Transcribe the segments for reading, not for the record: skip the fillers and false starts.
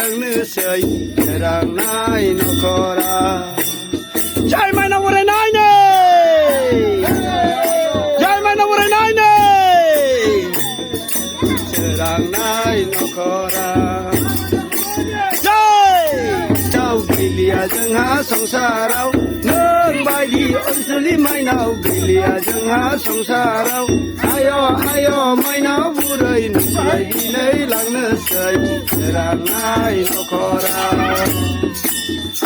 लांनोसै सोरांनाय नखरा जय माइनाव बरायनायनो जय माइनाव बरायनायनो सोरांनाय नखरा गैलिया जोंहा संसाराव नों बायदि अनसुलि माइनाव गैलिया जोंहा संसाराव आय' आय' माइनाव बुरै नोंखौलाय दिनै लांनोसै सोरांनाय नखरा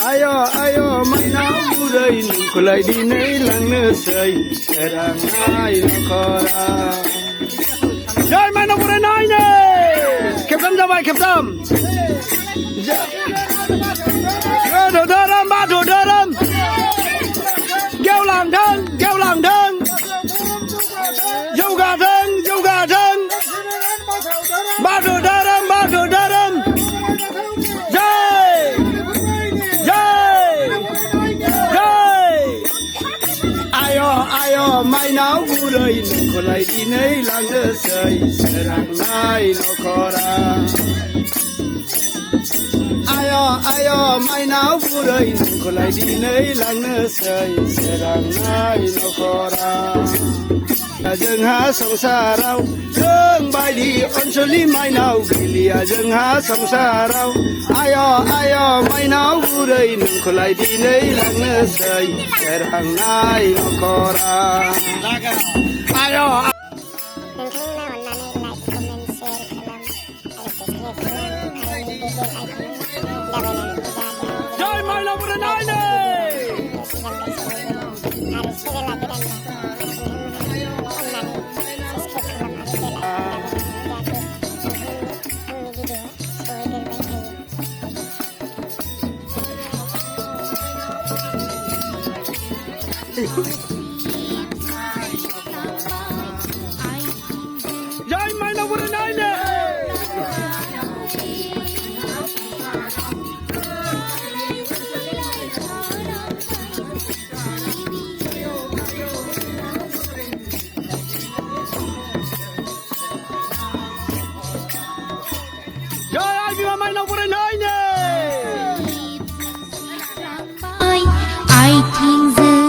आय' आय' माइनाव बुरै नोंखौलाय दिनै लांनोसै सोरांनाय नखरा जय माइनाव बरायनायनो खेबथाम जाबाय खेबथाम बाथौ धोरोम गेवलांथों जौगाथों बाथौ धोरोम जय आय' माइनाव बुरै नोंखौलाय दिनै लांनोसै सोरांनाय नखरा आय' माइनाव बुरै नोंखौलाय दिनै लांनोसै सोरांनाय नखरा जोंहा संसाराव जों बायदि अनसुलि माइनाव गैलिया जोंहा संसाराव आय' माइनाव बुरै नोंखौलाय दिनै लांनोसै सोरांनाय नखरा आय' जय माइनाव बरायनायनो जय माइनाव बरायनायनो माइनाव बरायनायनो आथिंजों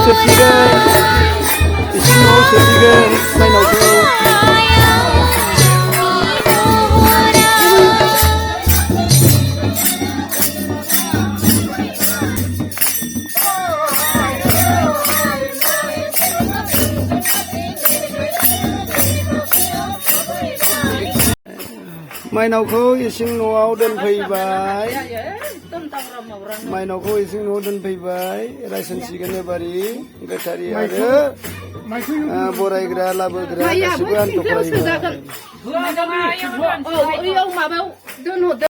सोसिगोन इसिं न'आव सोसिगोन माइनावखौ माइनावखौ इसिं न'आव दोनफैबाय माइनावखौ इसिं न'आव दोनफैबाय रायसनसिगोन एबारि गोथारि आरो बरायग्रा लाबोग्रा गासिबो आन्थ'खलायबाय